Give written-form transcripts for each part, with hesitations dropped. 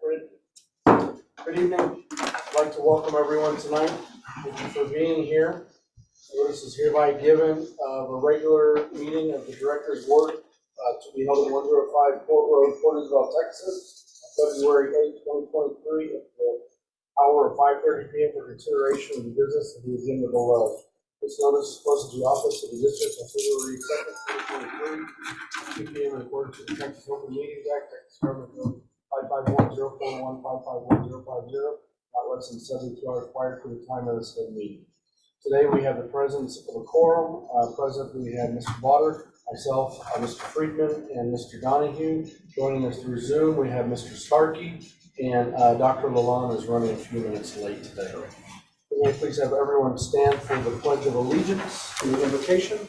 Good evening. I'd like to welcome everyone tonight. Thank you for being here. Notice is hereby given of a regular meeting of the Directors Board to be held in 105 Court Road, Portersville, Texas, February 8, 2023, at the hour of 5:30 p.m. for consideration of the business of the agenda below. This notice is posted to the office of the district on February 2nd, 2023, 2 p.m. in accordance with the Texas Open Meetings Act, Texas Government Code 551-041-551-050, not less than 72 hours prior to the time of the said meeting. Today we have the presence of a quorum. Present we have Mr. Botter, myself, Mr. Friedman, and Mr. Donahue. Joining us through Zoom, we have Mr. Starkey, and Dr. Lalonde is running a few minutes late today. May I please have everyone stand for the Pledge of Allegiance and the invocation?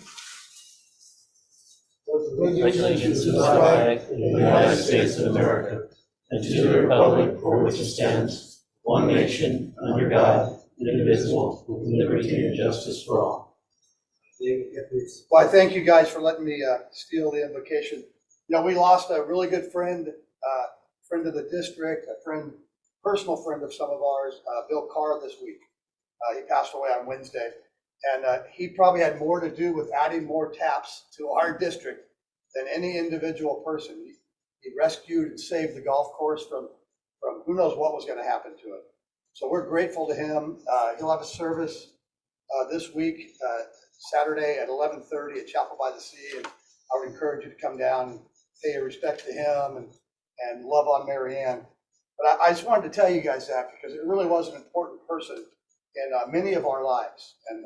Allegiance to the flag of the United States of America and to the republic for which it stands, one nation, under God, indivisible, with liberty and justice for all. Well, I thank you guys for letting me steal the invocation. You know, we lost a really good friend of the district, personal friend of some of ours, Bill Carr, this week. He passed away on Wednesday, and he probably had more to do with adding more taps to our district than any individual person. He rescued and saved the golf course from who knows what was going to happen to it. So we're grateful to him. He'll have a service this week, Saturday at 11:30 at Chapel by the Sea, and I would encourage you to come down and pay your respect to him and love on Mary Ann. But I just wanted to tell you guys that because it really was an important person in many of our lives, and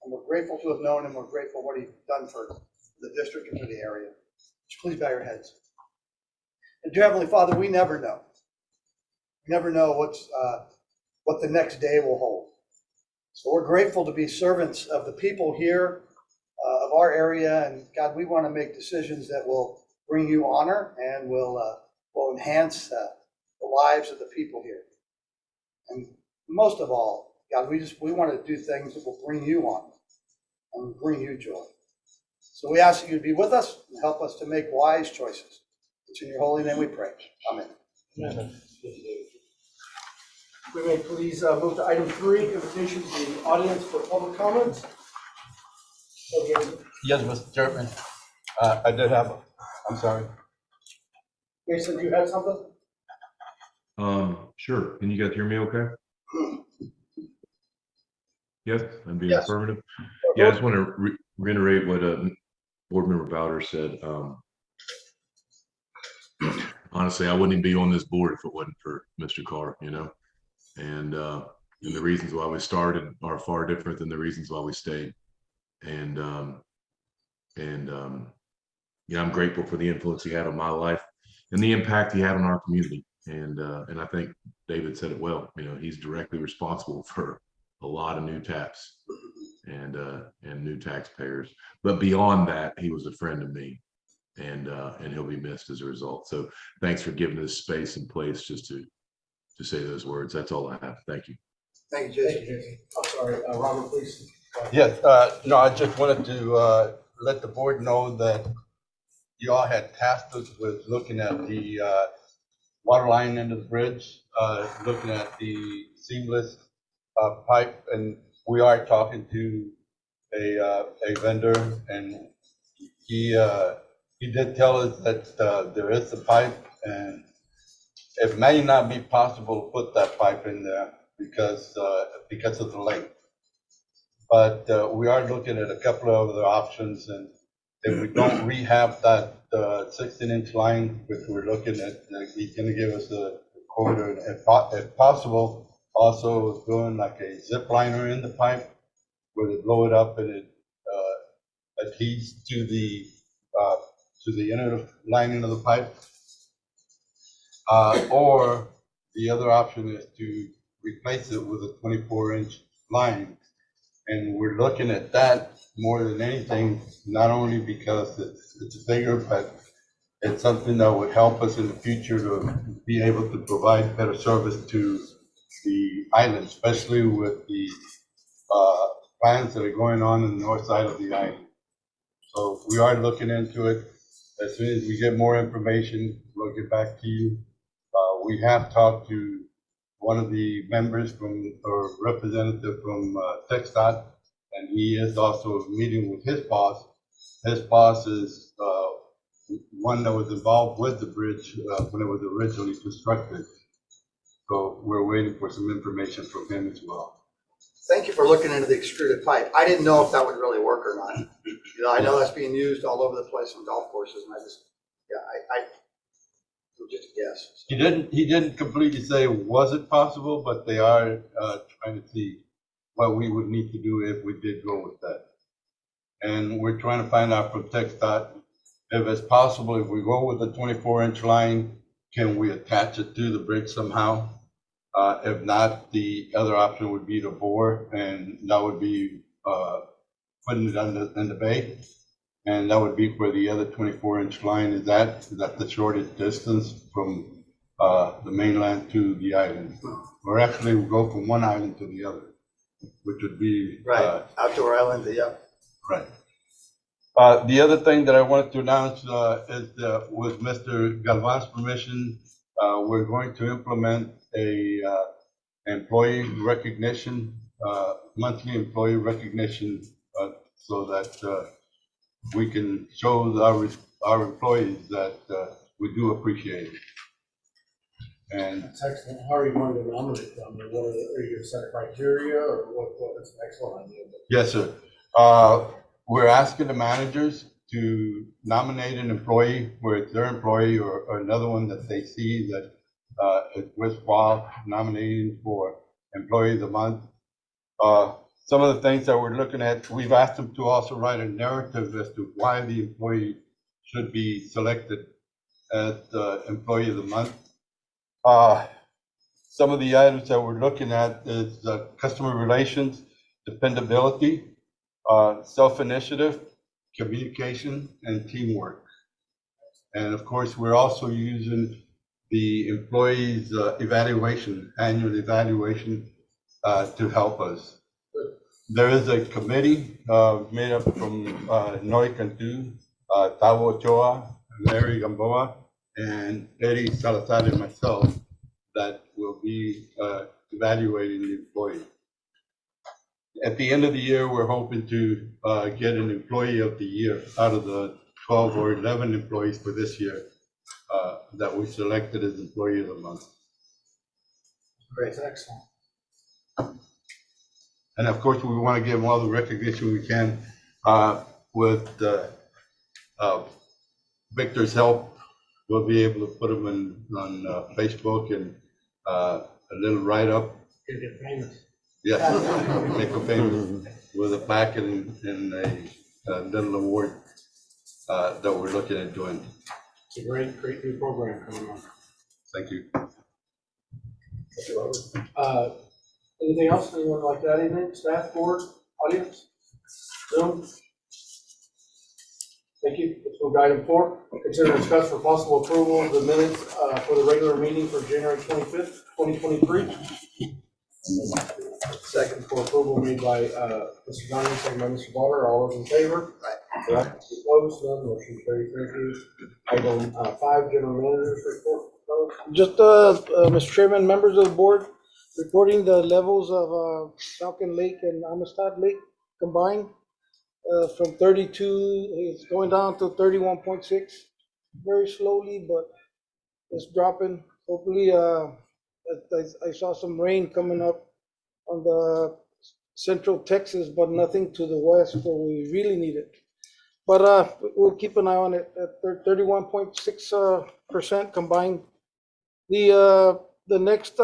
we're grateful to have known him. We're grateful what he's done for the district and for the area. Please bow your heads. And dear Heavenly Father, we never know. We never know what the next day will hold. So we're grateful to be servants of the people here, of our area, and God, we want to make decisions that will bring you honor and will enhance the lives of the people here. And most of all, God, we want to do things that will bring you honor and bring you joy. So we ask that you to be with us and help us to make wise choices. It's in your holy name we pray. Amen. Amen. We may please move to item 3, invitation to the audience for public comments. Yes, Mr. Chairman. I did have I'm sorry. Jason, do you have something? Sure. Can you guys hear me okay? Yes, I'm being affirmative. Yeah, I just want to reiterate what Board Member Bowder said. Honestly, I wouldn't even be on this board if it wasn't for Mr. Carr, you know, and the reasons why we started are far different than the reasons why we stayed. And yeah, I'm grateful for the influence he had on my life and the impact he had on our community. And I think David said it well. You know, he's directly responsible for a lot of new taps and new taxpayers. But beyond that, he was a friend of me, and he'll be missed as a result. So thanks for giving this space and place just to say those words. That's all I have. Thank you. Thank you, Jason. I'm sorry, Robert, please. Yes, no, I just wanted to let the board know that you all had tasked us with looking at the water line under the bridge, looking at the seamless pipe, and we are talking to a vendor, and he did tell us that there is a pipe, and it may not be possible to put that pipe in there because of the length. But we are looking at a couple of other options, and if we don't rehab that 16-inch line, which we're looking at, he's going to give us a quarter, and if possible, also doing like a zip liner in the pipe where they blow it up and it adheres to the inner lining of the pipe. Or the other option is to replace it with a 24-inch line. And we're looking at that more than anything, not only because it's bigger, but it's something that would help us in the future to be able to provide better service to the island, especially with the plans that are going on the north side of the island. So we are looking into it. As soon as we get more information, we'll get back to you We have talked to one of the members or representative from TxDOT, and he is also meeting with his boss. His boss is one that was involved with the bridge when it was originally constructed. So we're waiting for some information from him as well. Thank you for looking into the extruded pipe. I didn't know if that would really work or not. I know that's being used all over the place on golf courses, and I would just guess. He didn't completely say was it possible, but they are trying to see what we would need to do if we did go with that. And we're trying to find out from TxDOT if it's possible, if we go with the 24-inch line, can we attach it to the bridge somehow? If not, the other option would be to bore, and that would be putting it in the bay. And that would be where the other 24-inch line is at. Is that the shortest distance from the mainland to the island? Or actually, we'll go from one island to the other, which would be Right, outdoor island, yeah. right. The other thing that I wanted to announce is with Mr. Galvan's permission, we're going to implement a employee recognition, monthly employee recognition, so that we can show our employees that we do appreciate it. And That's excellent. How are you going to nominate them? Are you going to set a criteria, or what is an excellent idea? yes, sir. We're asking the managers to nominate an employee where it's their employee or another one that they see that is worthwhile nominating for Employee of the Month. Some of the things that we're looking at, we've asked them to also write a narrative as to why the employee should be selected as the Employee of the Month. Some of the items that we're looking at is customer relations, dependability, self-initiative, communication, and teamwork. And of course, we're also using the employees' annual evaluation to help us. There is a committee made up from Noy Cantu, Tavo Ochoa, Larry Gamboa, and Eddie Salazar and myself that will be evaluating the employee. At the end of the year, we're hoping to get an Employee of the Year out of the 12 or 11 employees for this year that we selected as Employee of the Month. Great, excellent. And of course, we want to give them all the recognition we can with Victor's help. We'll be able to put them on Facebook and a little write-up. You're going to get famous. Yes, make them famous with a plaque and a little award that we're looking at doing. It's a great new program coming on. Thank you. Thank you, Robert. Anything else? Anyone like that? Anything? Staff, board, audience? Zoom? Thank you. Let's move to item 4. Consider and discuss for possible approval of the minutes for the regular meeting for January 25th, 2023. Second for approval made by Mr. Johnson, second by Mr. Barter. All those in favor? Aye. Opposed? None. Motion carries. Thank you. Item 5, general manager's report. Just, Mr. Chairman, members of the board, reporting the levels of Falcon Lake and Amistad Lake combined from 32, it's going down to 31.6, very slowly, but it's dropping. Hopefully, I saw some rain coming up on the central Texas, but nothing to the west where we really need it. But we'll keep an eye on it at 31.6% combined. The next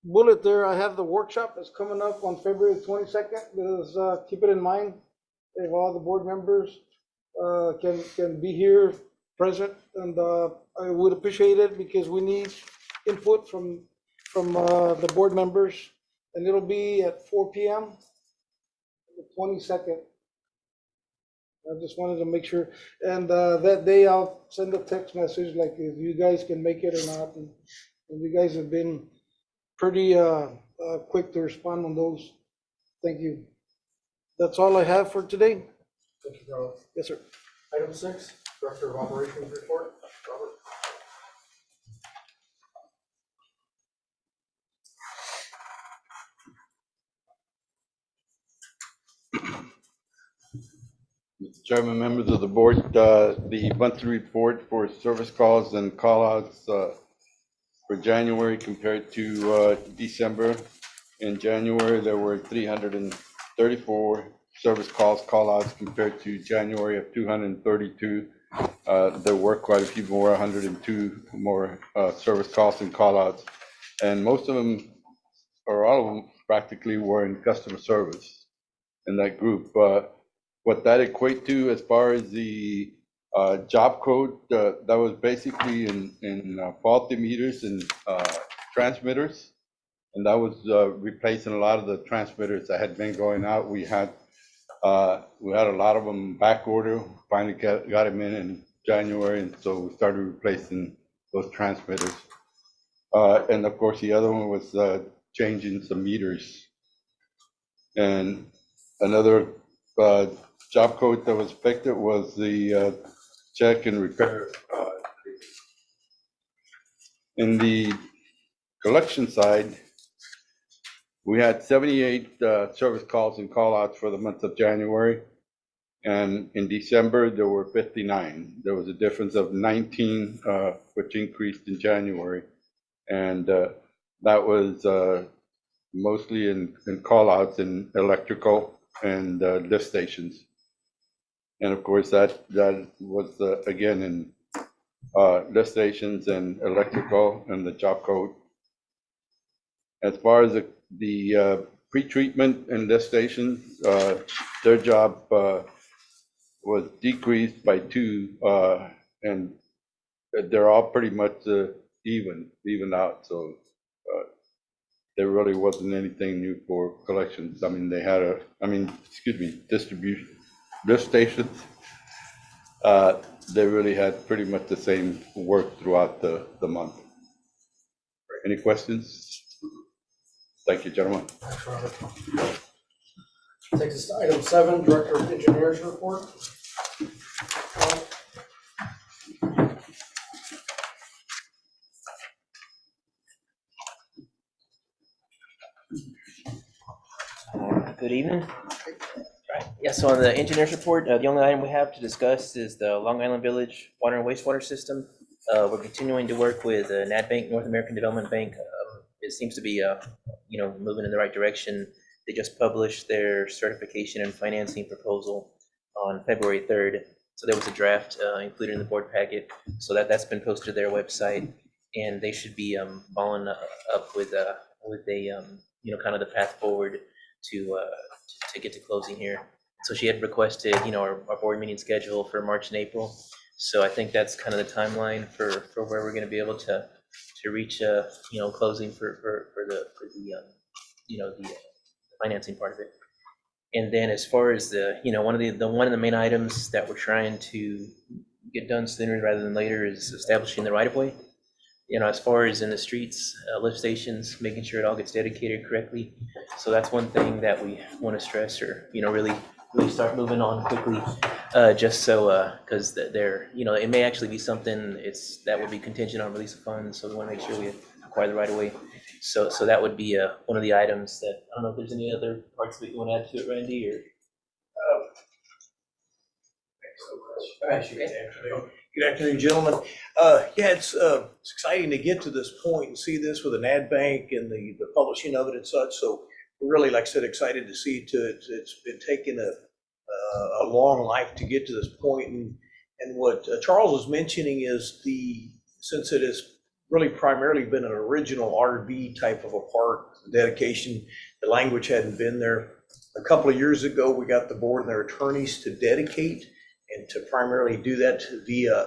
bullet there, I have the workshop that's coming up on February 22nd. Just keep it in mind if all the board members can be here present, and I would appreciate it because we need input from the board members, and it'll be at 4 p.m. the 22nd. I just wanted to make sure, and that day I'll send a text message like if you guys can make it or not, and you guys have been pretty quick to respond on those. Thank you. That's all I have for today. Thank you, Carlos. Yes, sir. Item 6, Director of Operations report. Robert. Chairman, members of the board, the monthly report for service calls and callouts for January compared to December. In January, there were 334 service calls, callouts compared to January of 232. There were quite a few more, 102 more service calls and callouts, and most of them, or all of them, practically were in customer service in that group. What that equate to as far as the job code, that was basically in faulty meters and transmitters. And that was replacing a lot of the transmitters that had been going out. We had a lot of them back order. Finally got them in January, and so we started replacing those transmitters. And of course, the other one was changing some meters. And another job code that was affected was the check and repair. In the collection side, we had 78 service calls and callouts for the month of January. And in December, there were 59. There was a difference of 19, which increased in January. And that was mostly in callouts in electrical and lift stations. And of course, that was, again, in lift stations and electrical and the job code. As far as the pre-treatment and lift stations, their job was decreased by 2, and they're all pretty much even out. So there really wasn't anything new for collections. I mean, they had distribution lift stations. They really had pretty much the same work throughout the month. Any questions? Thank you, gentlemen. Takes us to item 7, Director of Engineers report. Good evening. Yeah, so on the engineer's report, the only item we have to discuss is the Long Island Village water and wastewater system. We're continuing to work with NatBank, North American Development Bank. It seems to be, moving in the right direction. They just published their certification and financing proposal on February 3rd. So there was a draft included in the board packet. So that's been posted to their website, and they should be following up with a kind of the path forward to get to closing here. So she had requested, our board meeting schedule for March and April. So I think that's kind of the timeline for where we're going to be able to reach, closing for the financing part of it. And then as far as one of the main items that we're trying to get done sooner rather than later is establishing the right of way. As far as in the streets, lift stations, making sure it all gets dedicated correctly. So that's one thing that we want to stress, or really start moving on quickly, just so because they're it may actually be something that would be contingent on release of funds. So we want to make sure we acquire the right of way. So that would be one of the items that I don't know if there's any other parts that you want to add to it, Randy, or. Thanks so much. Good afternoon, gentlemen. It's exciting to get to this point and see this with an ad bank and the publishing of it and such. So we're really, like I said, excited to see it's been taking a long life to get to this point. And what Charles was mentioning is since it has really primarily been an original RV type of a park dedication, the language hadn't been there. A couple of years ago, we got the board and their attorneys to dedicate and to primarily do that via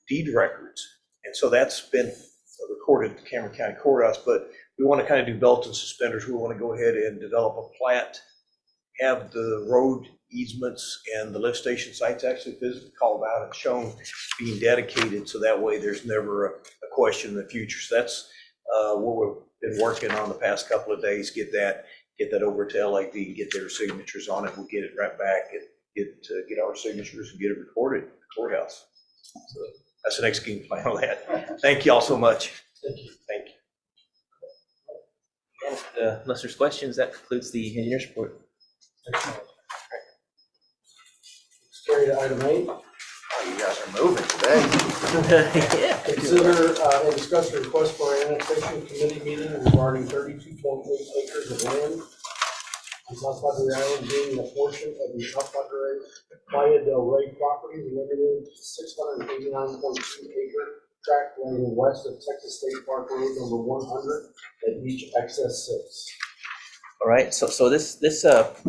deed records. And so that's been recorded at the Cameron County Courthouse, but we want to kind of do belt and suspenders. We want to go ahead and develop a plat, have the road easements and the lift station sites actually physically called out and shown being dedicated, so that way there's never a question in the future. So that's what we've been working on the past couple of days, get that over to LAD, get their signatures on it. We'll get it right back and get our signatures and get it recorded at the courthouse. So that's the next game plan on that. Thank you all so much. Thank you. And unless there's questions, that concludes the engineer's report. carried. Item 8, Oh, you guys are moving today. Yeah. consider and discuss the request for an annexation committee meeting regarding 32.8 acres of land on South Padre Island being a portion of the South Padre Playa del Rey property limited to 689.2 acre tract laying west of Texas State Park Road number 100 at Beach Access 6. All right, so this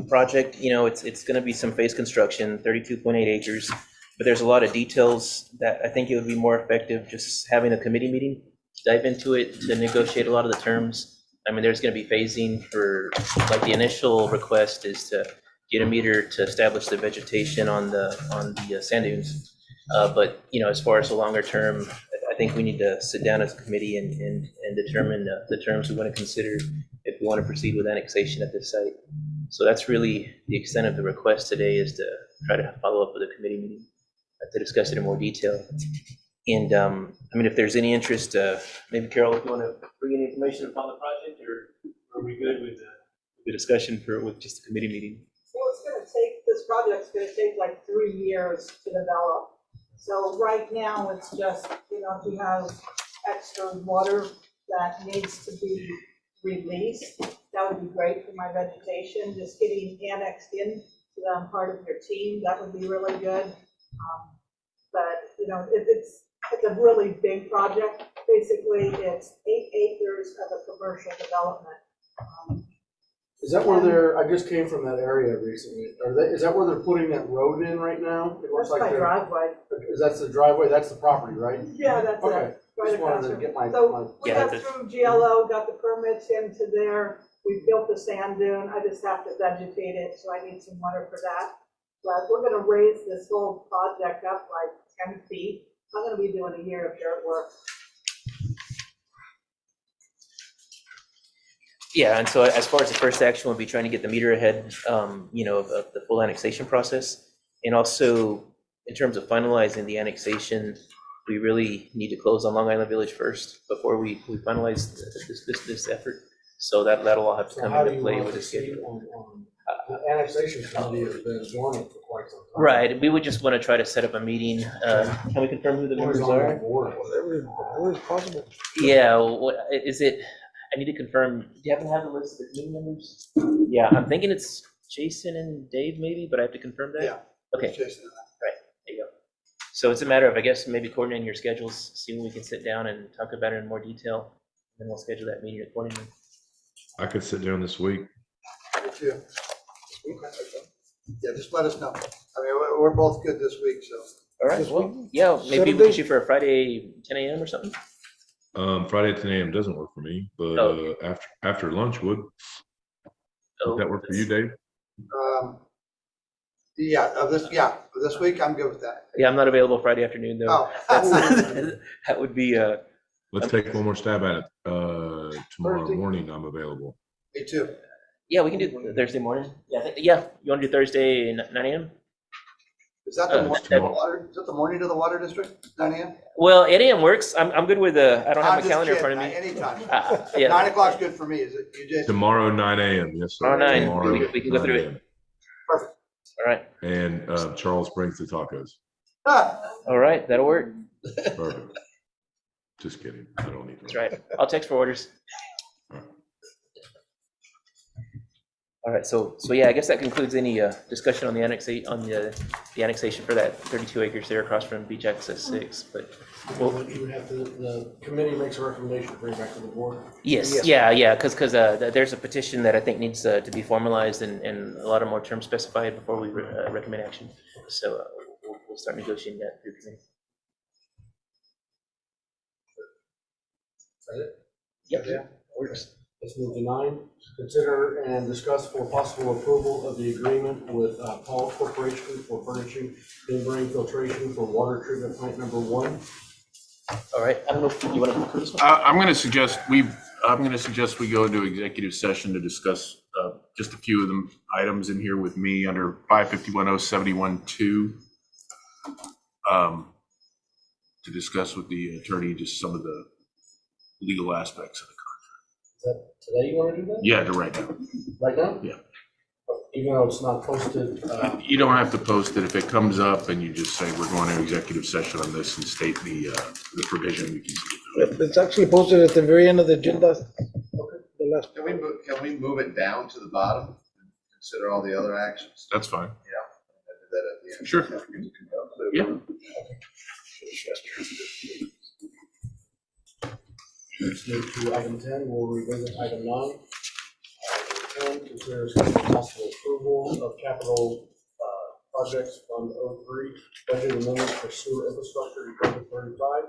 project, you know, it's gonna be some phase construction, 32.8 acres, but there's a lot of details that I think it would be more effective just having a committee meeting, dive into it to negotiate a lot of the terms. I mean, there's gonna be phasing for, like, the initial request is to get a meter to establish the vegetation on the sand dunes. But, you know, as far as the longer term, I think we need to sit down as a committee and determine the terms we want to consider if we want to proceed with annexation at this site. So that's really the extent of the request today, is to try to follow up with a committee meeting to discuss it in more detail. And I mean, if there's any interest, maybe Carol, if you want to bring any information upon the project, or are we good with the discussion with just a committee meeting? Well, this project's gonna take like 3 years to develop. So right now, it's just, you know, if you have extra water that needs to be released, that would be great for my vegetation. Just getting annexed in so that I'm part of your team, that would be really good. But, you know, it's a really big project. Basically, it's 8 acres of a commercial development. Is that where I just came from that area recently. Is that where they're putting that road in right now? It looks That's my they're- driveway. That's the driveway, that's the property, right? Yeah, that's it. Okay, Right just wanted across to from- get my. So we Yeah, got that's- through GLO, got the permits into there, we built the sand dune, I just have to vegetate it, so I need some water for that. But we're gonna raise this whole project up like 10 feet. I'm gonna be doing a year of dirt work. Yeah, and so as far as the first action, we'll be trying to get the meter ahead, you know, of the full annexation process. And also, in terms of finalizing the annexation, we really need to close on Long Island Village first before we finalize this effort. So that'll all have to So come how do into you play want with to the see schedule. on the annexation committee has been dormant for quite some time. Right, we would just want to try to set up a meeting. Can we confirm who the members Who's on the are? board? Whatever is possible. Yeah, what is it? I need to confirm. Do you happen to have the list of the committee members? Yeah, I'm thinking it's Jason and Dave maybe, but I have to confirm that. Yeah. Okay, Jason. there you go. So it's a matter of, I guess, maybe coordinating your schedules, see when we can sit down and talk about it in more detail, and then we'll schedule that meeting accordingly. I could sit down this week. Me too. Yeah, just let us know. I mean, we're both good this week, so. All right, This well, week? yeah, maybe we Saturday? can shoot for a Friday 10 a.m. or something. Friday at 10 a.m. doesn't work for me, but Oh. after lunch would. Would that work for you, Dave? This week, I'm good with that. Yeah, I'm not available Friday afternoon though. Oh. That's, that would be, Let's take one more stab at it. Tomorrow Thursday. morning, I'm available. Me too. yeah, we can do Thursday morning. Yeah, you want to do Thursday 9 a.m.? Is that the morning, tomorrow. water, is that the morning to the water district, 9 a.m.? Well, 8 a.m. works. I'm good with I don't have I'm my just calendar in kidding, front of me. anytime. Yeah. 9 o'clock's good for me, is it, you, Jason? Tomorrow, 9 a.m. Yes, sir. Tomorrow 9, Tomorrow, we can go 9 through it. a.m. Perfect. All right. And Charles brings the tacos. Ah, All right, that'll work. Perfect. Just kidding. I don't need That's to. right. I'll text for orders. All right, so yeah, I guess that concludes any discussion on the annexation for that 32 acres there across from Beach Access 6. But Well, you would have to, the committee makes a recommendation to bring back to the board. yes, yeah, because there's a petition that I think needs to be formalized and a lot of more terms specified before we recommend action. So we'll start negotiating that through committee. Is that it? Yep. Yeah, works. Let's move to 9. Consider and discuss for possible approval of the agreement with Paul Corporation for furnishing membrane filtration for water treatment plant number 1. All right, I don't know if you want to conclude this one? I'm going to suggest we go into executive session to discuss just a few of the items in here with me under 5510712 to discuss with the attorney just some of the legal aspects of the contract. Is that today you want to do that? Yeah, right now. Right now? Yeah. even though it's not posted, You don't have to post it. If it comes up and you just say, we're going to executive session on this and state the provision, we can see. It's actually posted at the very end of the agenda. The last. Can we move it down to the bottom and consider all the other actions? That's fine. Do that at the end. Sure. Yeah. let's move to item 10, we'll revisit item 9. Item 10, consider possible approval of capital projects Fund 03, budget amendments for sewer infrastructure, Department 35.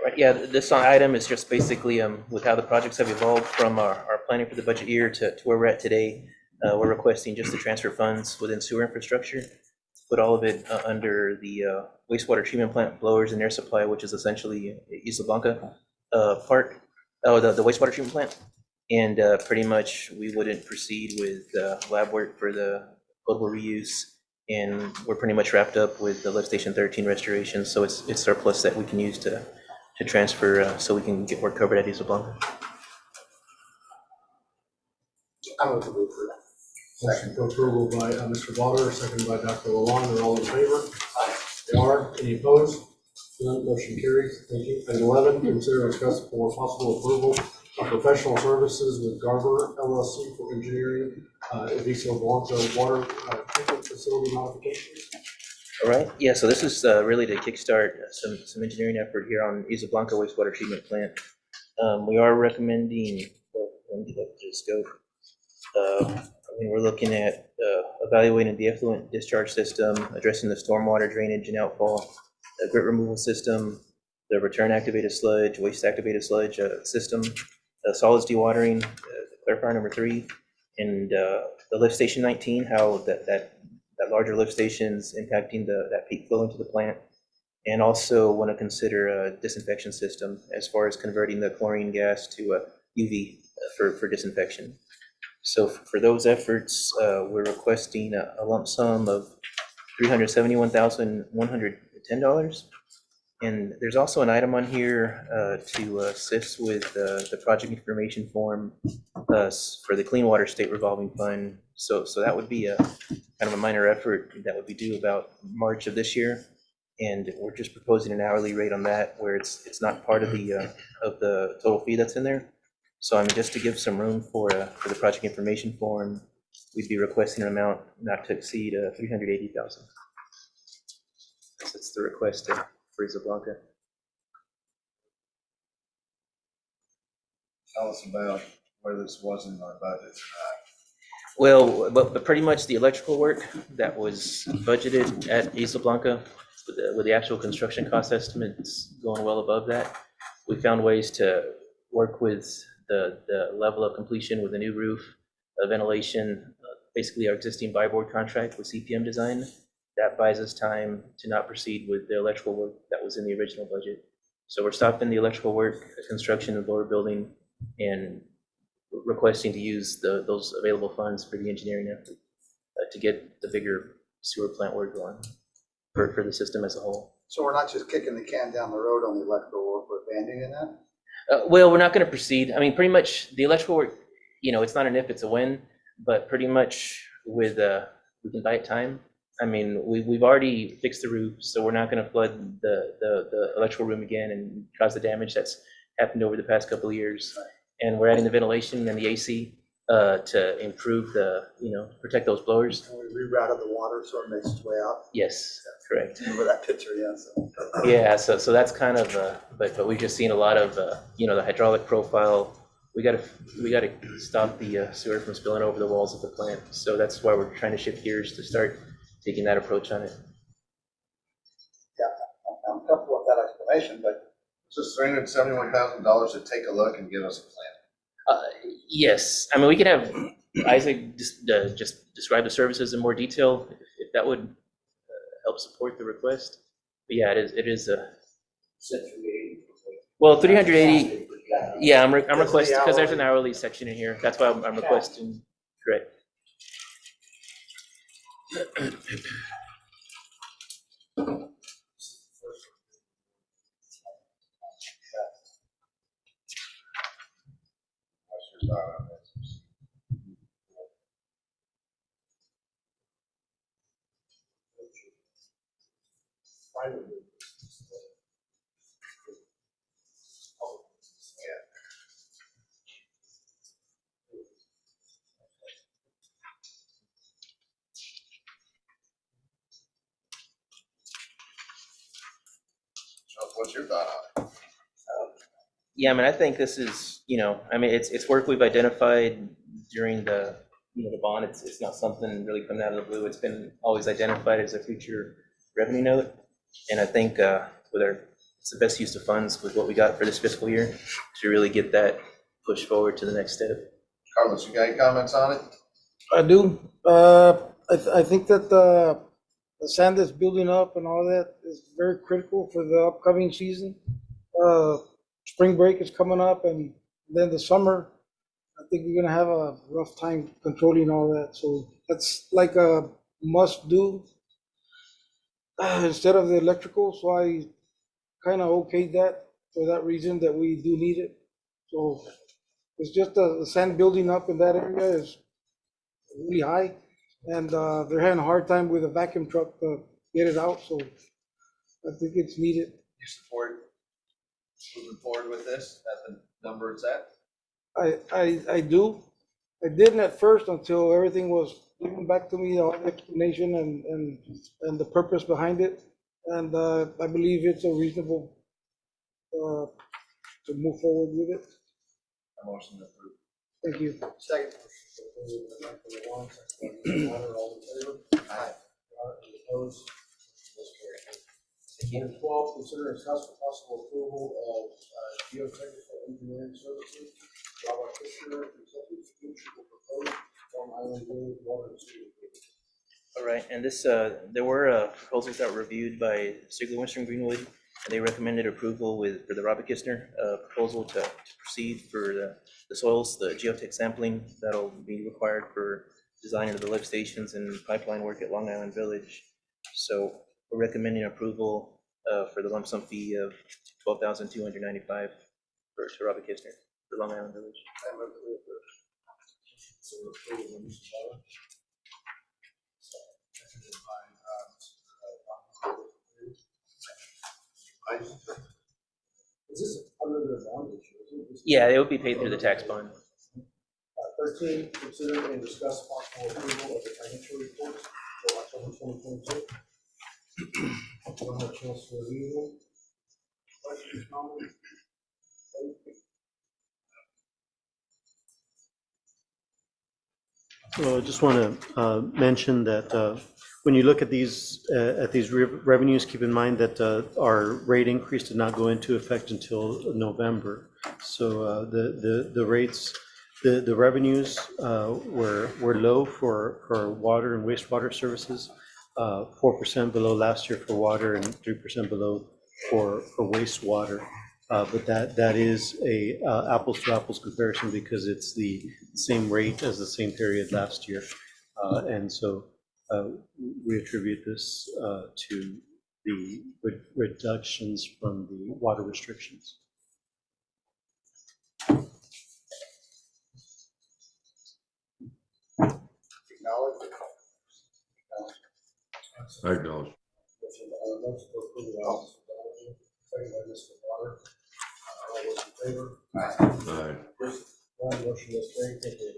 Right, yeah, this item is just basically with how the projects have evolved from our planning for the budget year to where we're at today. We're requesting just to transfer funds within sewer infrastructure, put all of it under the wastewater treatment plant blowers and air supply, which is essentially Isla Blanca part, the wastewater treatment plant. And pretty much we wouldn't proceed with lab work for the potable reuse. And we're pretty much wrapped up with the lift station 13 restoration. So it's surplus that we can use to transfer so we can get work covered at Isla Blanca. I move to approve. Motion for approval by Mr. Lauder, seconded by Dr. Lalonde. They're all in favor? They are. Any opposed? None. Motion carries. Thank you. Item 11, consider and discuss for possible approval of professional services with Garber LLC for engineering of Isla Blanca water treatment facility modifications. All right, yeah, so this is really to kickstart some engineering effort here on Isla Blanca wastewater treatment plant. We are recommending, let me get up to the scope. We're looking at evaluating the effluent discharge system, addressing the stormwater drainage and outfall, the grit removal system, the return activated sludge, waste activated sludge system, solids dewatering, clarifier number 3, and the lift station 19, how that larger lift stations impacting that peak flow into the plant, and also want to consider a disinfection system as far as converting the chlorine gas to UV for disinfection. So for those efforts, we're requesting a lump sum of $371,110. And there's also an item on here to assist with the project information form for the Clean Water State Revolving Fund. So that would be a kind of a minor effort that would be due about March of this year. And we're just proposing an hourly rate on that where it's not part of the total fee that's in there. So just to give some room for the project information form, we'd be requesting an amount not to exceed $380,000. That's the request for Isla Blanca. Tell us about where this was in our budget. Well, but pretty much the electrical work that was budgeted at Isla Blanca with the actual construction cost estimates going well above that. We found ways to work with the level of completion with a new roof, ventilation, basically our existing buy board contract with CPM Design. That buys us time to not proceed with the electrical work that was in the original budget. So we're stopping the electrical work, construction of the lower building, and requesting to use those available funds for the engineering effort to get the bigger sewer plant work going for the system as a whole. So we're not just kicking the can down the road on the electrical work, we're abandoning that? Well, we're not going to proceed. Pretty much the electrical work, it's not an if, it's a when, but pretty much with, we can buy it time. We've already fixed the roof, so we're not going to flood the electrical room again and cause the damage that's happened over the past couple of years. And we're adding the ventilation and the AC to improve protect those blowers. And we rerouted the water so it makes its way out. Yes, correct. Remember that picture, yeah. Yeah, so that's kind of, but we've just seen a lot of, the hydraulic profile. We gotta stop the sewer from spilling over the walls of the plant. So that's why we're trying to shift gears to start taking that approach on it. Yeah, I'm comfortable with that explanation, but It's just $371,000 to take a look and give us a plan. Yes, we could have Isaac just describe the services in more detail if that would help support the request. But yeah, it is a. Well, 380. Yeah, I'm requesting because there's an hourly section in here. That's why I'm requesting. Correct. private business. What's your thought on it? Yeah, I mean, I think this is, I mean, it's work we've identified during the, the bond. It's not something really coming out of the blue. It's been always identified as a future revenue note. And I think it's the best use of funds with what we got for this fiscal year to really get that pushed forward to the next step. Carlos, you got any comments on it? I do. I think that the sand that's building up and all that is very critical for the upcoming season. Spring break is coming up, and then the summer, I think we're gonna have a rough time controlling all that. So that's like a must do instead of the electrical. So I kind of okayed that for that reason, that we do need it. So it's just the sand building up in that area is really high, and they're having a hard time with a vacuum truck to get it out. So I think it's needed. You support moving forward with this at the number it's at? I do. I didn't at first until everything was given back to me, all the explanation and the purpose behind it. And I believe it's a reasonable to move forward with it. A motion to approve. Thank you. Second. All in favor? Aye. Any opposed? That's carried. Item 12, consider and discuss for possible approval of geotechnical engineering services. Robert Fisher, executive producer, will propose Long Island Village water and sewer. All right, and this, there were proposals that were reviewed by Sigler Winston Greenwood, and they recommended approval for the Robert Kistner proposal to proceed for the soils, the geotech sampling that'll be required for design of the lift stations and pipeline work at Long Island Village. So we're recommending approval for the lump sum fee of $12,295 to Robert Kistner for Long Island Village. So we're approving them, Mr. Bauer. Is this under the bond issue? Yeah, it would be paid through the tax bond. 13, consider and discuss possible approval of the financial reports for October 2022. Don't have a chance to review them. Questions, comments? Well, I just want to mention that when you look at these revenues, keep in mind that our rate increase did not go into effect until November. So the rates, the revenues were low for water and wastewater services, 4% below last year for water and 3% below for wastewater. But that is a apples to apples comparison because it's the same rate as the same period last year. And so we attribute this to the reductions from the water restrictions. Acknowledge. I acknowledge. Motion to approve the office of manager, second by Mr. Water. All those in favor? Aye. Motion is carried. Thank you.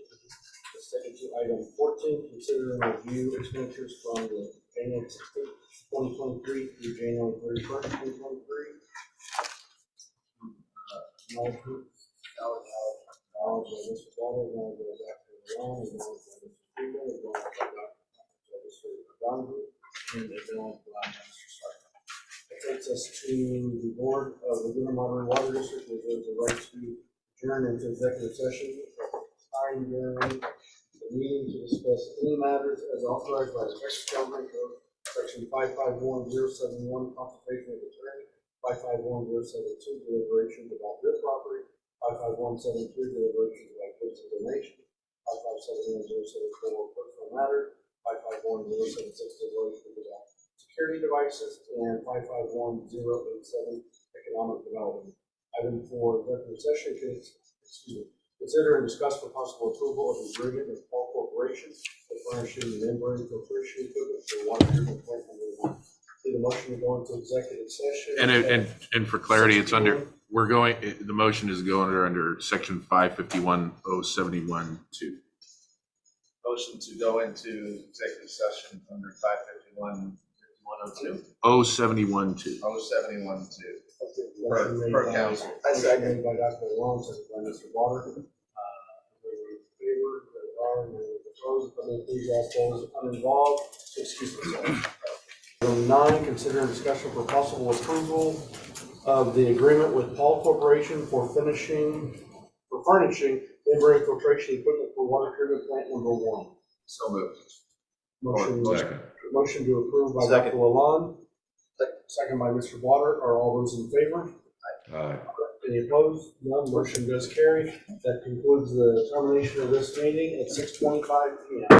Let's take it to item 14, consider and review expenditures from the January 16th, 2023 through January 31st, 2023. Acknowledgement. Acknowledge by Mr. Water, acknowledge by Dr. Long, acknowledge by Mr. Freeman, acknowledge by Mr. Donahue, and acknowledge by Mr. Sarko. That takes us to the board of the Laguna Monterey Water District, which has the right to adjourn into executive session. Time during the meeting to discuss any matters as authorized by the Texas Government Code, section 551071, consultation with attorney, 551072, deliberations about real property, 55173, deliberations about goods and donation, 5571074, personal matter, 551076, deliberations about security devices, and 551087, economic development. Item 4, executive session, consider and discuss for possible approval of the agreement with Paul Corporation for furnishing the membrane filtration equipment for water treatment plant number 1. Need a motion to go into executive session. And for clarity, it's under, the motion is going under section 551.071.2. Motion to go into executive session under 551, 071.2. 071-2. Motion made Per by- council. Motion made by Dr. Long, second by Mr. Water. Everyone in favor, there are no opposed, let me please ask those uninvolved to excuse themselves. Item 9, consider and discussion for possible approval of the agreement with Paul Corporation for furnishing membrane filtration equipment for water treatment plant number 1. So moved. Second. Motion to approve by Second. Dr. Lalonde, second by Mr. Water. Are all those in favor? Aye. Any opposed? None. Motion does carry. That concludes the termination of this meeting at 6:25 PM.